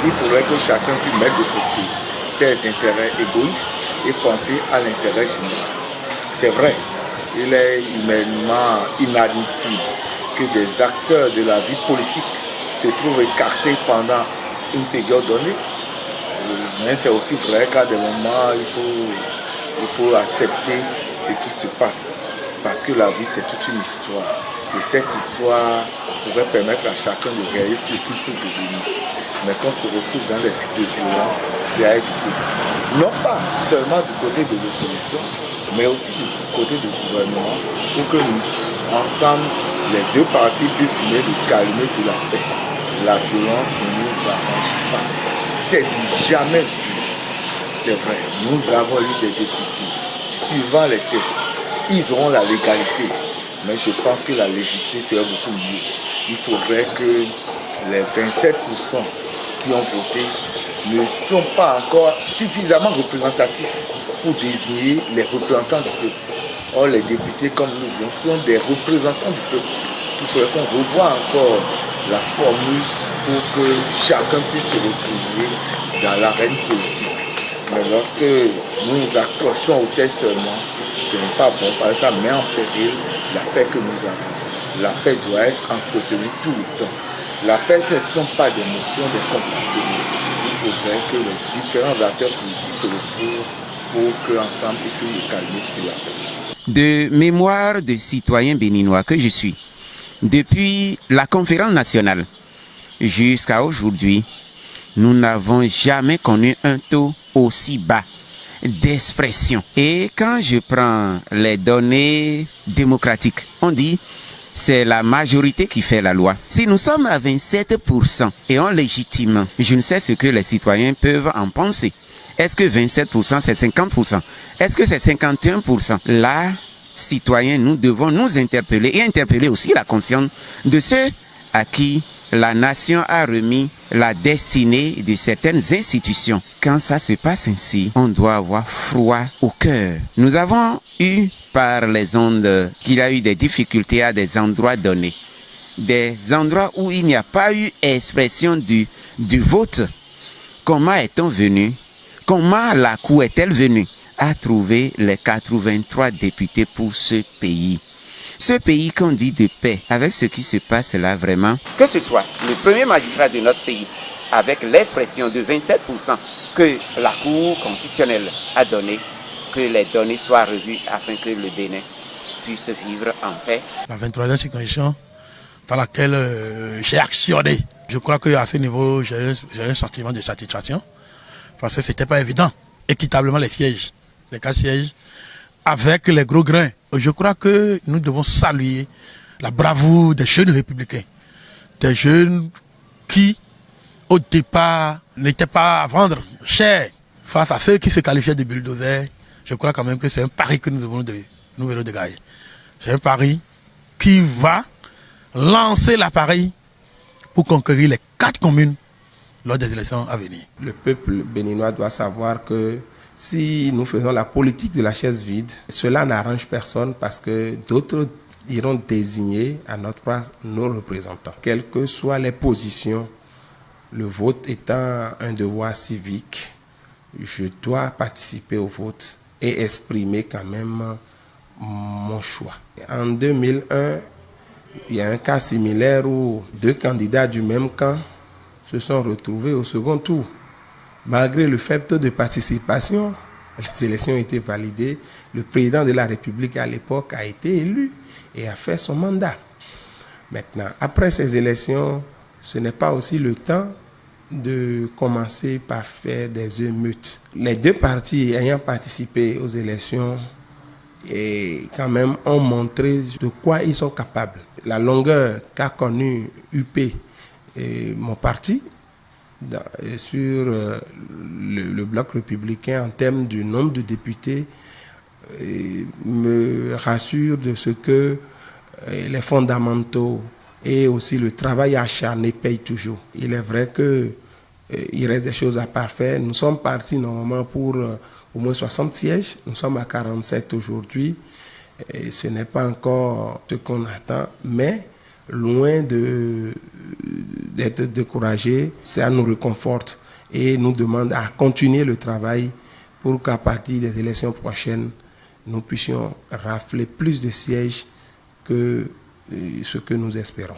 Il faudrait que chacun puisse mettre de côté ses intérêts égoïstes et penser à l'intérêt général. C'est vrai, il est humainement inadmissible que des acteurs de la vie politique se trouvent écartés pendant une période donnée. Mais c'est aussi vrai qu'à des moments, il faut accepter ce qui se passe. Parce que la vie, c'est toute une histoire. Et cette histoire pourrait permettre à chacun de réaliser ce qu'il peut devenir. Mais quand on se retrouve dans des cycles de violence, c'est à éviter. Non pas seulement du côté de l'opposition, mais aussi du côté du gouvernement, pour que nous, ensemble, les deux partis puissent venir de calmer de la paix. La violence ne nous arrange pas. C'est du jamais vu. C'est vrai, nous avons eu des députés. Suivant les tests, ils auront la légalité. Mais je pense que la légitimité serait beaucoup mieux. Il faudrait que les 27% qui ont voté ne sont pas encore suffisamment représentatifs pour désigner les représentants du peuple. Or, les députés, comme nous disons, sont des représentants du peuple. Il faudrait qu'on revoie encore la formule pour que chacun puisse se retrouver dans l'arène politique. Mais lorsque nous nous accrochons au test seulement, ce n'est pas bon, parce que ça met en péril la paix que nous avons. La paix doit être entretenue tout le temps. La paix, ce ne sont pas des notions, des comportements. Il faudrait que les différents acteurs politiques se retrouvent pour qu'ensemble, ils puissent calmer de la paix. De mémoire de citoyen béninois que je suis, depuis la conférence nationale jusqu'à aujourd'hui, nous n'avons jamais connu un taux aussi bas d'expression. Et quand je prends les données démocratiques, on dit c'est la majorité qui fait la loi. Si nous sommes à 27% et on légitime, je ne sais ce que les citoyens peuvent en penser. Est-ce que 27% c'est 50%? Est-ce que c'est 51%? Là, citoyens, nous devons nous interpeller et interpeller aussi la conscience de ceux à qui la nation a remis la destinée de certaines institutions. Quand ça se passe ainsi, on doit avoir froid au cœur. Nous avons eu par les ondes qu'il y a eu des difficultés à des endroits donnés. Des endroits où il n'y a pas eu expression du vote. Comment est-on venu? Comment la Cour est-elle venue à trouver les 83 députés pour ce pays? Ce pays qu'on dit de paix, avec ce qui se passe là vraiment, que ce soit le premier magistrat de notre pays, avec l'expression de 27% que la Cour constitutionnelle a donné, que les données soient revues afin que le Bénin puisse vivre en paix. La 23e circonscription dans laquelle j'ai actionné, je crois qu'à ce niveau, j'ai un sentiment de satisfaction, parce que ce n'était pas évident, équitablement les sièges, les 4 sièges, avec les gros grains. Je crois que nous devons saluer la bravoure des jeunes républicains. Des jeunes qui, au départ, n'étaient pas à vendre cher face à ceux qui se qualifiaient de bulldozers. Je crois quand même que c'est un pari que nous venons de gagner. C'est un pari qui va lancer l'appareil pour conquérir les 4 communes lors des élections à venir. Le peuple béninois doit savoir que si nous faisons la politique de la chaise vide, cela n'arrange personne parce que d'autres iront désigner à notre place nos représentants. Quelles que soient les positions, le vote étant un devoir civique, je dois participer au vote et exprimer quand même mon choix. En 2001, il y a un cas similaire où 2 candidats du même camp se sont retrouvés au second tour. Malgré le faible taux de participation, les élections ont été validées. Le président de la République à l'époque a été élu et a fait son mandat. Maintenant, après ces élections, ce n'est pas aussi le temps de commencer par faire des émeutes. Les 2 partis ayant participé aux élections et quand même ont montré de quoi ils sont capables. La longueur qu'a connue UP et mon parti sur le bloc républicain en termes du nombre de députés me rassure de ce que les fondamentaux et aussi le travail acharné payent toujours. Il est vrai qu'il reste des choses à parfaire. Nous sommes partis normalement pour au moins 60 sièges. Nous sommes à 47 aujourd'hui. Et ce n'est pas encore ce qu'on attend, mais loin d'être découragés, ça nous réconforte et nous demande à continuer le travail pour qu'à partir des élections prochaines, nous puissions rafler plus de sièges que ce que nous espérons.